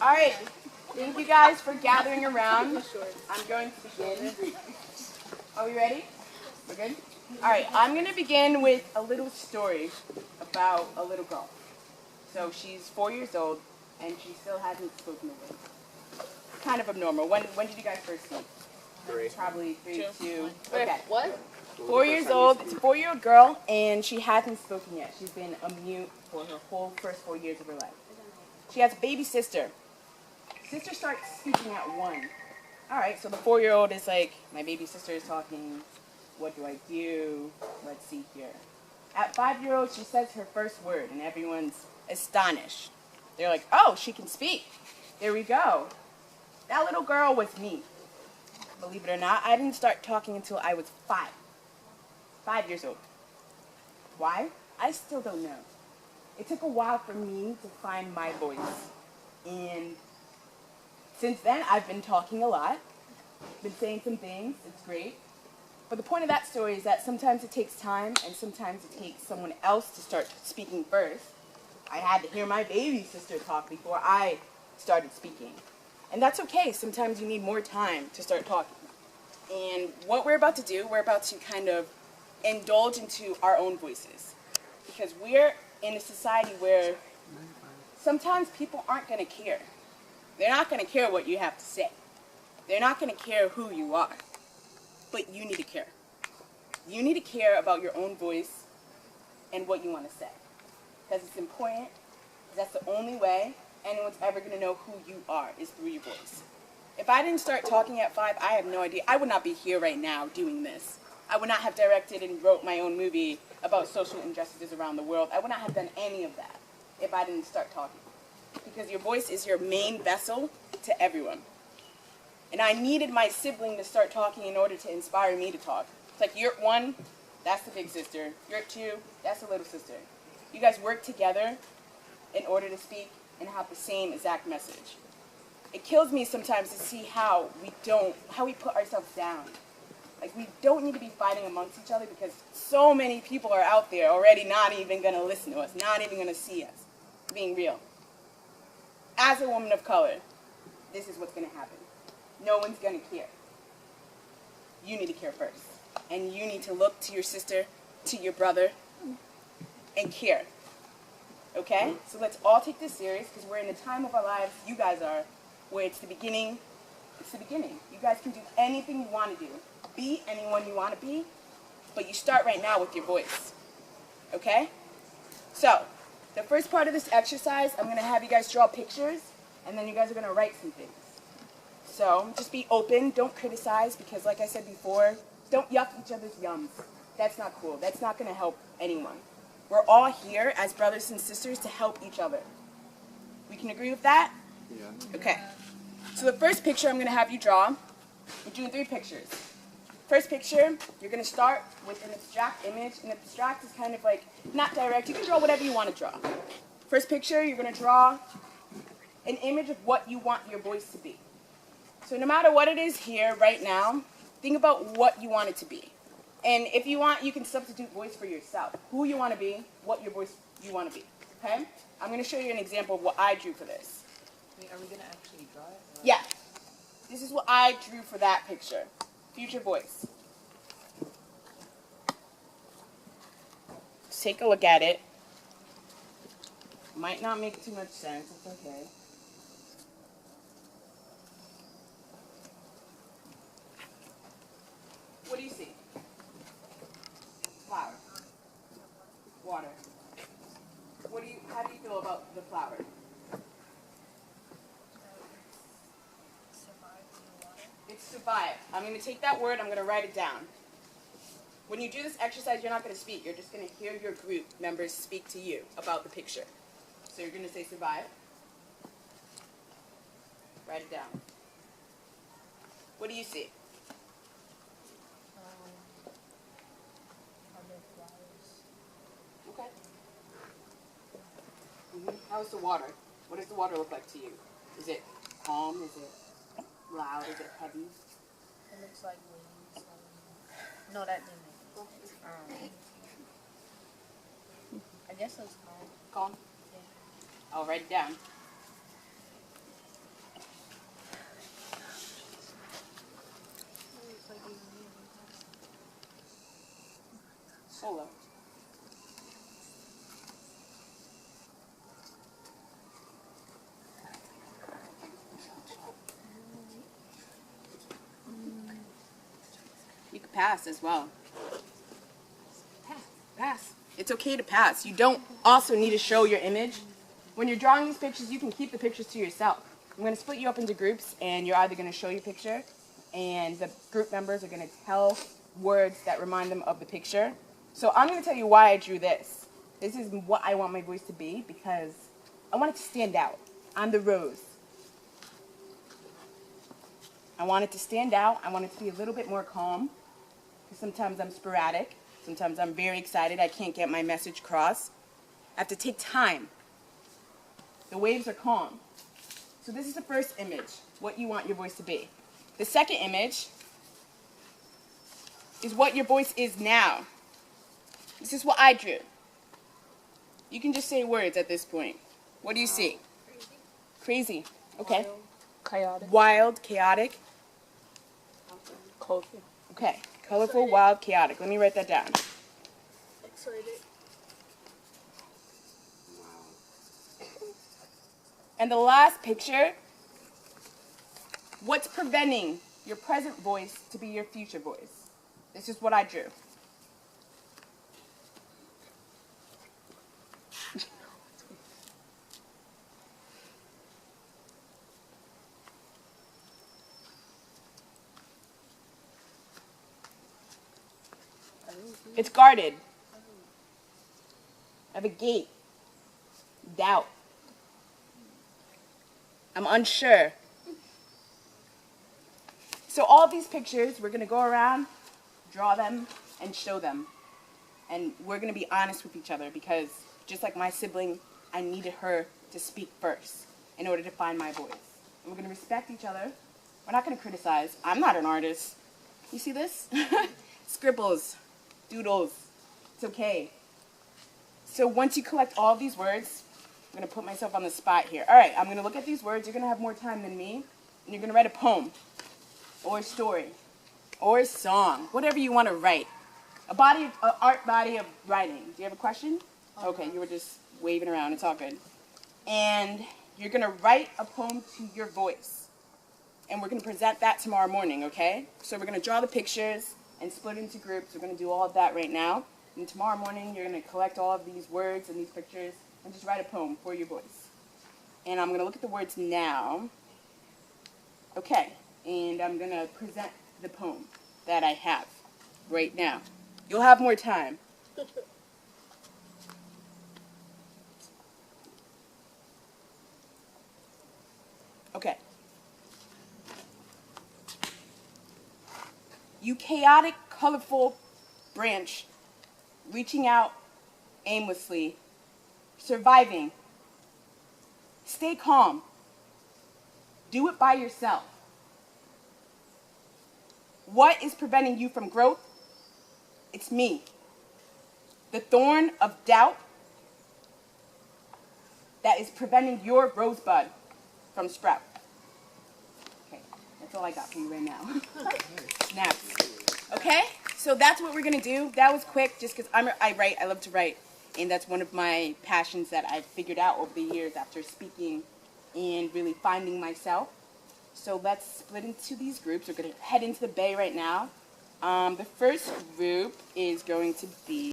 All right. Thank you guys for gathering around. I'm going to begin. Are we ready? We're good? All right. I'm going to begin with a little story about a little girl. So she's 4 years old, and she still hasn't spoken a word. Kind of abnormal. When did you guys first speak? 3. Probably 3, 2. Okay. What? 4 years old. It's a 4-year-old girl, and she hasn't spoken yet. She's been a mute for her whole first 4 years of her life. She has a baby sister. Sister starts speaking at 1. All right, so the 4-year-old is like, my baby sister is talking. What do I do? Let's see here. At 5-year-old, she says her first word, and everyone's astonished. They're like, oh, she can speak. There we go. That little girl was me. Believe it or not, I didn't start talking until I was 5. 5 years old. Why? I still don't know. It took a while for me to find my voice. And since then, I've been talking a lot. Been saying some things. It's great. But the point of that story is that sometimes it takes time, and sometimes it takes someone else to start speaking first. I had to hear my baby sister talk before I started speaking. And that's okay. Sometimes you need more time to start talking. And what we're about to do, we're about to kind of indulge into our own voices. Because we're in a society where sometimes people aren't going to care. They're not going to care what you have to say. They're not going to care who you are. But you need to care. You need to care about your own voice and what you want to say. Because it's important. That's the only way anyone's ever going to know who you are, is through your voice. If I didn't start talking at 5, I have no idea. I would not be here right now doing this. I would not have directed and wrote my own movie about social injustices around the world. I would not have done any of that if I didn't start talking. Because your voice is your main vessel to everyone. And I needed my sibling to start talking in order to inspire me to talk. It's like, you're 1, that's the big sister. You're 2, that's the little sister. You guys work together in order to speak and have the same exact message. It kills me sometimes to see how we put ourselves down. Like, we don't need to be fighting amongst each other because so many people are out there already not even going to listen to us, not even going to see us, being real. As a woman of color, this is what's going to happen. No one's going to care. You need to care first. And you need to look to your sister, to your brother, and care. Okay? So let's all take this serious because we're in a time of our lives, you guys are, where it's the beginning. It's the beginning. You guys can do anything you want to do. Be anyone you want to be, but you start right now with your voice. Okay? So, the first part of this exercise, I'm going to have you guys draw pictures, and then you guys are going to write some things. So, just be open. Don't criticize, because like I said before, don't yuck each other's yums. That's not cool. That's not going to help anyone. We're all here as brothers and sisters to help each other. We can agree with that? Yeah. Okay. So the first picture I'm going to have you draw, we're doing 3 pictures. First picture, you're going to start with an abstract image, and abstract is kind of like, not direct, you can draw whatever you want to draw. First picture, you're going to draw an image of what you want your voice to be. So no matter what it is here, right now, think about what you want it to be. And if you want, you can substitute voice for yourself. Who you want to be, what your voice you want to be, okay? I'm going to show you an example of what I drew for this. Wait, are we going to actually draw it? Yeah. This is what I drew for that picture. Future voice. Just take a look at it. Might not make too much sense. It's okay. What do you see? Flower. Water. How do you feel about the flower? It's survive. I'm going to take that word, I'm going to write it down. When you do this exercise, you're not going to speak. You're just going to hear your group members speak to you about the picture. So you're going to say survive. Write it down. What do you see? Okay. How's the water? What does the water look like to you? Is it calm? Is it loud? Is it heavy? It looks like waves. No, that didn't. I guess it was calm. Calm? Yeah. I'll write it down. Hold on. You can pass as well. Pass. It's okay to pass. You don't also need to show your image. When you're drawing these pictures, you can keep the pictures to yourself. I'm going to split you up into groups, and you're either going to show your picture, and the group members are going to tell words that remind them of the picture. So I'm going to tell you why I drew this. This is what I want my voice to be, because I want it to stand out. I'm the rose. I want it to stand out. I want it to be a little bit more calm, because sometimes I'm sporadic. Sometimes I'm very excited. I can't get my message across. I have to take time. The waves are calm. So this is the first image, what you want your voice to be. The second image is what your voice is now. This is what I drew. You can just say words at this point. What do you see? Crazy. Okay. Chaotic. Wild, chaotic. Colorful. Okay. Colorful, wild, chaotic. Let me write that down. Excited. And the last picture, what's preventing your present voice to be your future voice? This is what I drew. It's guarded. I have a gate. Doubt. I'm unsure. So all of these pictures, we're going to go around, draw them, and show them. And we're going to be honest with each other, because just like my sibling, I needed her to speak first in order to find my voice. And we're going to respect each other. We're not going to criticize. I'm not an artist. You see this? Scribbles, doodles. It's okay. So once you collect all of these words, I'm going to put myself on the spot here. All right, I'm going to look at these words. You're going to have more time than me. And you're going to write a poem or a story or a song, whatever you want to write. An art body of writing. Do you have a question? Okay, you were just waving around. It's all good. And you're going to write a poem to your voice. And we're going to present that tomorrow morning, okay? So we're going to draw the pictures and split into groups. We're going to do all of that right now. And tomorrow morning, you're going to collect all of these words and these pictures and just write a poem for your voice. And I'm going to look at the words now. Okay, and I'm going to present the poem that I have right now. You'll have more time. Okay. You chaotic, colorful branch, reaching out aimlessly, surviving. Stay calm. Do it by yourself. What is preventing you from growth? It's me. The thorn of doubt that is preventing your rosebud from sprout. Okay, that's all I got for you right now. Snaps. Okay, so that's what we're going to do. That was quick just because I write. I love to write. And that's one of my passions that I've figured out over the years after speaking and really finding myself. So let's split into these groups. We're going to head into the bay right now. The first group is going to be